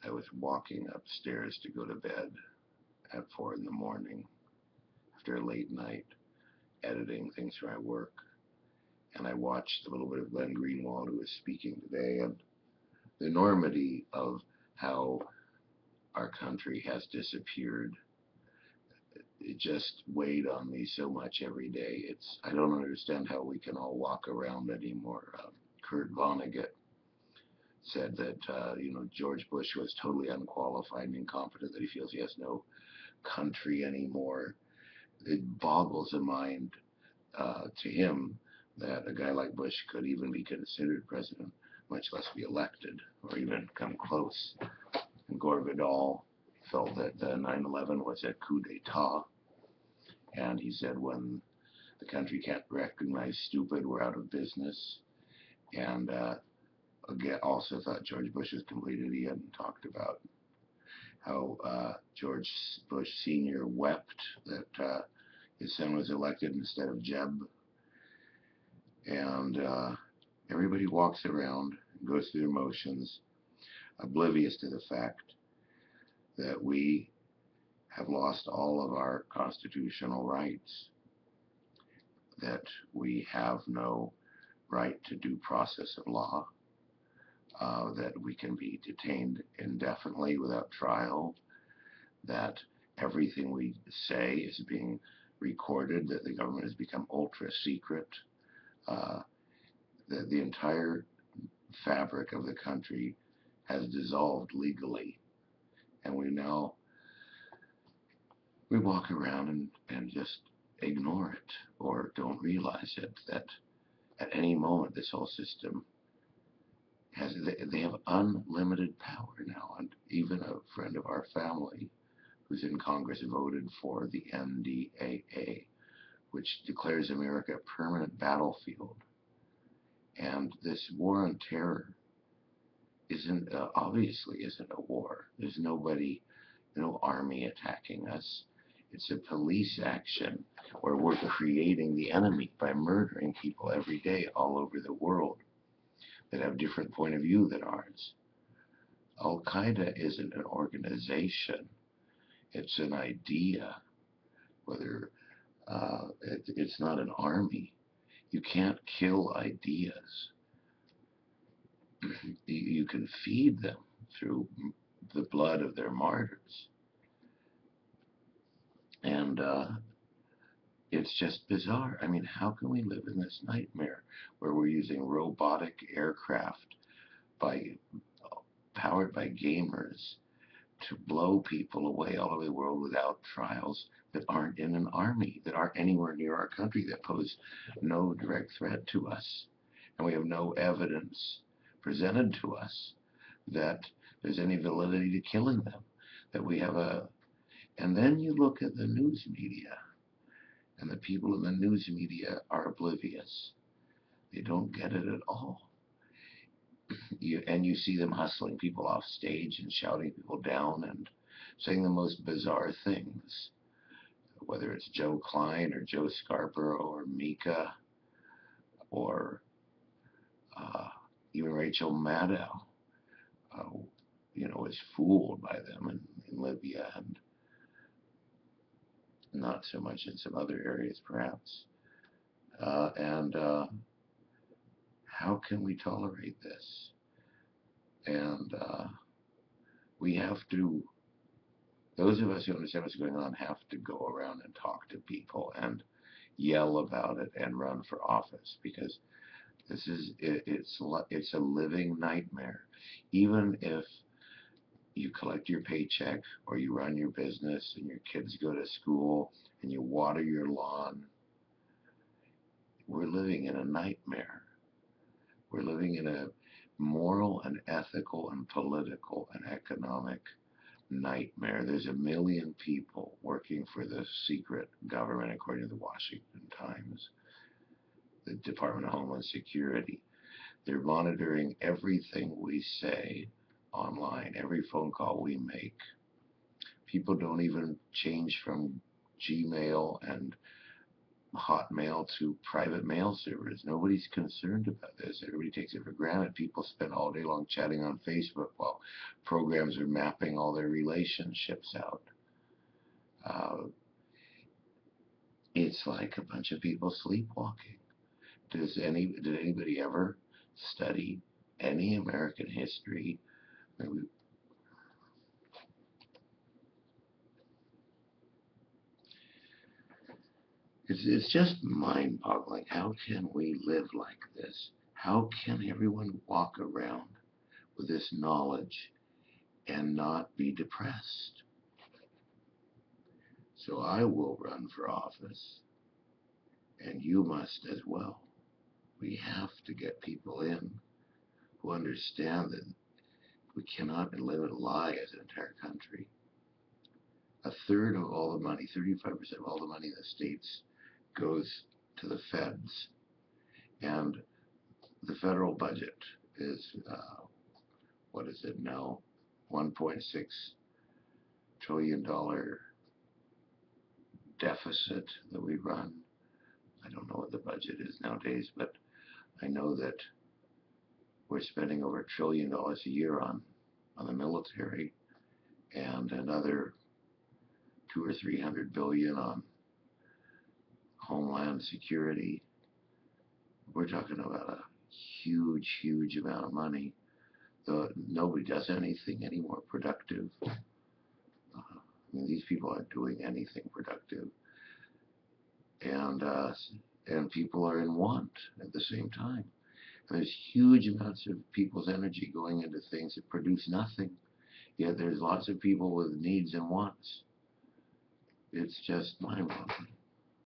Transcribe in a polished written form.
I was walking upstairs to go to bed at 4 in the morning after a late night editing things for my work. And I watched a little bit of Glenn Greenwald, who was speaking today, and the enormity of how our country has disappeared. It just weighed on me so much every day. I don't understand how we can all walk around anymore. Kurt Vonnegut said that George Bush was totally unqualified and incompetent, that he feels he has no country anymore. It boggles the mind to him that a guy like Bush could even be considered president, much less be elected or even come close. And Gore Vidal felt that 9/11 was a coup d'etat, and he said when the country can't recognize stupid, we're out of business. And again, also thought George Bush was complete idiot and talked about how George Bush Sr. wept that his son was elected instead of Jeb. And everybody walks around and goes through their motions, oblivious to the fact that we have lost all of our constitutional rights, that we have no right to due process of law, that we can be detained indefinitely without trial, that everything we say is being recorded, that the government has become ultra secret, that the entire fabric of the country has dissolved legally. And we walk around and just ignore it or don't realize it, that at any moment this whole system they have unlimited power now. And even a friend of our family who's in Congress voted for the NDAA, which declares America a permanent battlefield. And this war on terror obviously isn't a war. There's no army attacking us. It's a police action where we're creating the enemy by murdering people every day all over the world that have a different point of view than ours. Al-Qaeda isn't an organization. It's an idea. Whether it's not an army. You can't kill ideas. You can feed them through the blood of their martyrs. And it's just bizarre. I mean, how can we live in this nightmare where we're using robotic aircraft powered by gamers to blow people away all over the world without trials, that aren't in an army, that aren't anywhere near our country, that pose no direct threat to us? And we have no evidence presented to us that there's any validity to killing them, that we have and then you look at the news media, and the people in the news media are oblivious. They don't get it at all. You see them hustling people off stage and shouting people down and saying the most bizarre things, whether it's Joe Klein or Joe Scarborough or Mika or even Rachel Maddow, was fooled by them in Libya, and not so much in some other areas, perhaps. And how can we tolerate this? And we have to, those of us who understand what's going on, have to go around and talk to people and yell about it and run for office, because it's a living nightmare. Even if you collect your paycheck or you run your business and your kids go to school and you water your lawn, we're living in a nightmare. We're living in a moral and ethical and political and economic nightmare. There's 1 million people working for the secret government, according to the Washington Times, the Department of Homeland Security. They're monitoring everything we say online, every phone call we make. People don't even change from Gmail and hot mail to private mail servers. Nobody's concerned about this. Everybody takes it for granted. People spend all day long chatting on Facebook while programs are mapping all their relationships out. Uh, it's like a bunch of people sleepwalking. Did anybody ever study any American history? I mean, it's just mind-boggling. How can we live like this? How can everyone walk around with this knowledge and not be depressed? So I will run for office, and you must as well. We have to get people in who understand that we cannot live in a lie as an entire country. A third of all the money, 35% of all the money in the states goes to the feds. And the federal budget is, what is it now? $1.6 trillion deficit that we run. I don't know what the budget is nowadays, but I know that we're spending over $1 trillion a year on the military, and another 200 or 300 billion on homeland security. We're talking about a huge, huge amount of money. Nobody does anything any more productive. I mean, these people aren't doing anything productive, and people are in want at the same time. And there's huge amounts of people's energy going into things that produce nothing. Yet there's lots of people with needs and wants. It's just mind-boggling.